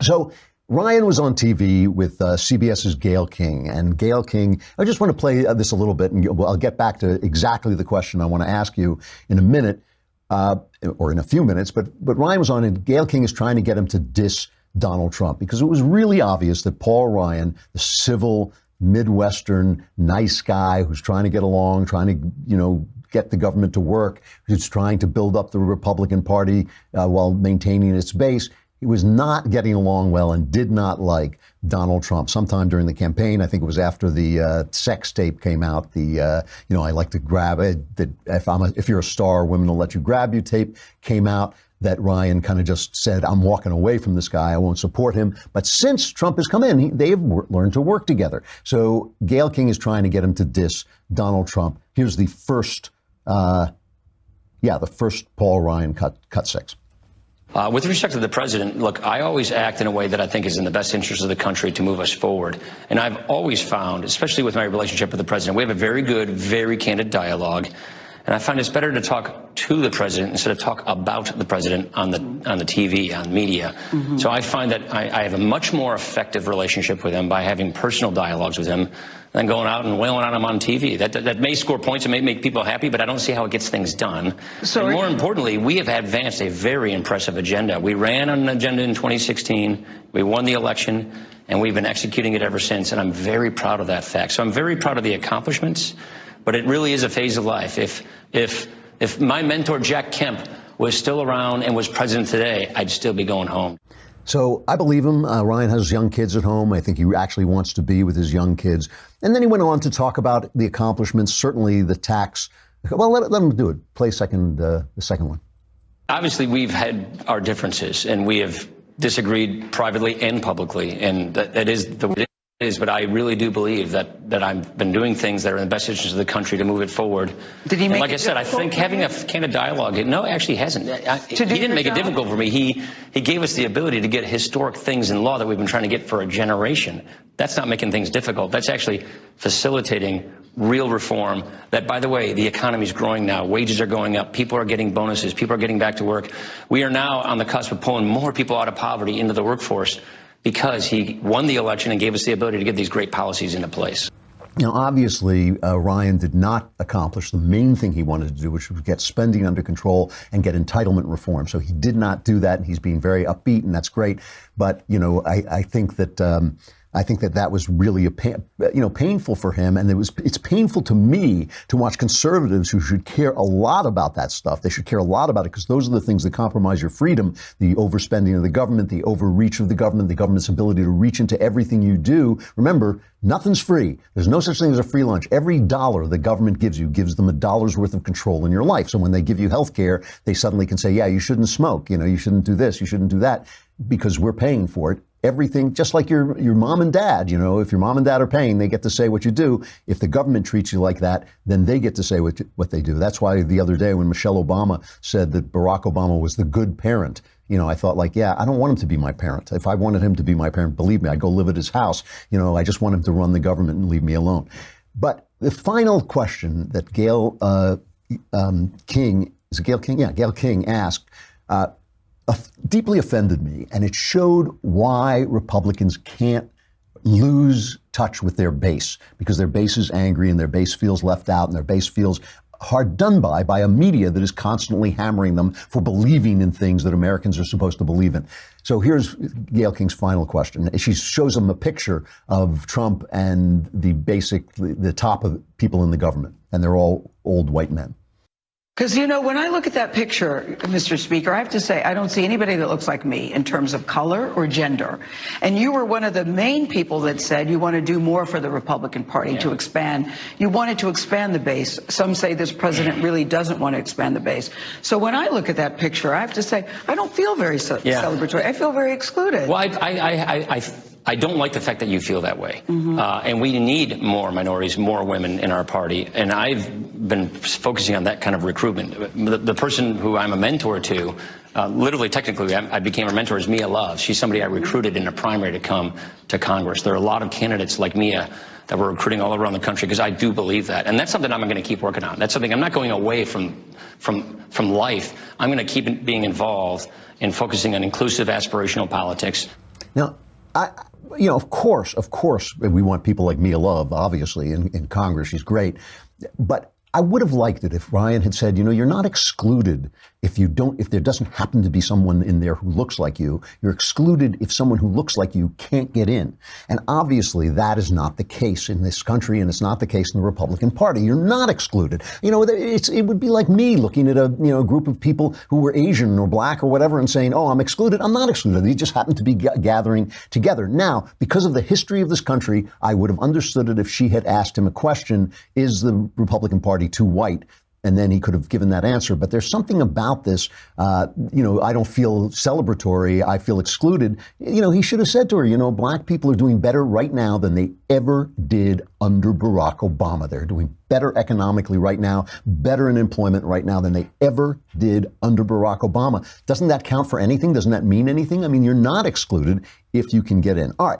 So Ryan was on TV with CBS's Gayle King. And Gayle King, I just want to play this a little bit, and I'll get back to exactly the question I want to ask you in a minute, or in a few minutes. But Ryan was on, and Gayle King is trying to get him to diss Donald Trump, because it was really obvious that Paul Ryan, the civil, Midwestern, nice guy who's trying to get along, trying to, get the government to work, who's trying to build up the Republican Party while maintaining its base, he was not getting along well and did not like Donald Trump. Sometime during the campaign, I think it was after the sex tape came out, I like to grab it, that if you're a star, women will let you grab you tape came out, that Ryan kind of just said, I'm walking away from this guy, I won't support him. But since Trump has come in, they've learned to work together. So Gayle King is trying to get him to diss Donald Trump. Here's the first, the first Paul Ryan cut 6. With respect to the president, look, I always act in a way that I think is in the best interest of the country to move us forward. And I've always found, especially with my relationship with the president, we have a very good, very candid dialogue. And I find it's better to talk to the president instead of talk about the president on the TV, on media. Mm-hmm. So I find that I have a much more effective relationship with him by having personal dialogues with him than going out and wailing on him on TV. That may score points and may make people happy, but I don't see how it gets things done. So and more importantly, we have advanced a very impressive agenda. We ran on an agenda in 2016. We won the election, and we've been executing it ever since. And I'm very proud of that fact. So I'm very proud of the accomplishments. But it really is a phase of life. If my mentor, Jack Kemp, was still around and was president today, I'd still be going home. So I believe him. Ryan has young kids at home. I think he actually wants to be with his young kids. And then he went on to talk about the accomplishments, certainly the tax. Well, let him do it. Play the second one. Obviously, we've had our differences, and we have disagreed privately and publicly. And that is the way it is. But I really do believe that I've been doing things that are in the best interest of the country to move it forward. Did he make like I said, I think having a candid dialogue, no, actually hasn't. He didn't make it difficult for me. He gave us the ability to get historic things in law that we've been trying to get for a generation. That's not making things difficult. That's actually facilitating real reform. That, by the way, the economy is growing now. Wages are going up. People are getting bonuses. People are getting back to work. We are now on the cusp of pulling more people out of poverty into the workforce, because he won the election and gave us the ability to get these great policies into place. Now, obviously, Ryan did not accomplish the main thing he wanted to do, which was get spending under control and get entitlement reform. So he did not do that, and he's being very upbeat, and that's great. But, I think that that was really painful for him, and it's painful to me to watch conservatives who should care a lot about that stuff. They should care a lot about it, because those are the things that compromise your freedom: the overspending of the government, the overreach of the government's ability to reach into everything you do. Remember, nothing's free. There's no such thing as a free lunch. Every dollar the government gives you gives them $1's worth of control in your life. So when they give you health care, they suddenly can say, yeah, you shouldn't smoke, you shouldn't do this, you shouldn't do that, because we're paying for it. Everything, just like your mom and dad, if your mom and dad are paying, they get to say what you do. If the government treats you like that, then they get to say what they do. That's why the other day when Michelle Obama said that Barack Obama was the good parent, I thought, I don't want him to be my parent. If I wanted him to be my parent, believe me, I'd go live at his house. I just want him to run the government and leave me alone. But the final question that Gayle King, is it Gayle King? Yeah, Gayle King asked, deeply offended me, and it showed why Republicans can't lose touch with their base, because their base is angry and their base feels left out and their base feels hard done by a media that is constantly hammering them for believing in things that Americans are supposed to believe in. So here's Gayle King's final question. She shows them a picture of Trump and the top of people in the government, and they're all old white men. Because, when I look at that picture, Mr. Speaker, I have to say I don't see anybody that looks like me in terms of color or gender. And you were one of the main people that said you want to do more for the Republican Party to expand. You wanted to expand the base. Some say this president really doesn't want to expand the base. So when I look at that picture, I have to say I don't feel very celebratory. I feel very excluded. Well, I don't like the fact that you feel that way. Mm-hmm. And we need more minorities, more women in our party. And I've been focusing on that kind of recruitment. The person who I'm a mentor to, literally, technically, I became a mentor, is Mia Love. She's somebody I recruited in a primary to come to Congress. There are a lot of candidates like Mia that we're recruiting all around the country, because I do believe that. And that's something I'm going to keep working on. That's something I'm not going away from life. I'm going to keep being involved in focusing on inclusive, aspirational politics. Now, of course, we want people like Mia Love, obviously, in Congress. She's great. But I would have liked it if Ryan had said, you're not excluded if there doesn't happen to be someone in there who looks like you. You're excluded if someone who looks like you can't get in. And obviously that is not the case in this country, and it's not the case in the Republican Party. You're not excluded. It would be like me looking at a group of people who were Asian or black or whatever and saying, oh, I'm excluded. I'm not excluded. They just happen to be gathering together. Now, because of the history of this country, I would have understood it if she had asked him a question, is the Republican Party too white? And then he could have given that answer. But there's something about this, I don't feel celebratory. I feel excluded. He should have said to her, black people are doing better right now than they ever did under Barack Obama. They're doing better economically right now, better in employment right now than they ever did under Barack Obama. Doesn't that count for anything? Doesn't that mean anything? I mean, you're not excluded if you can get in. All right.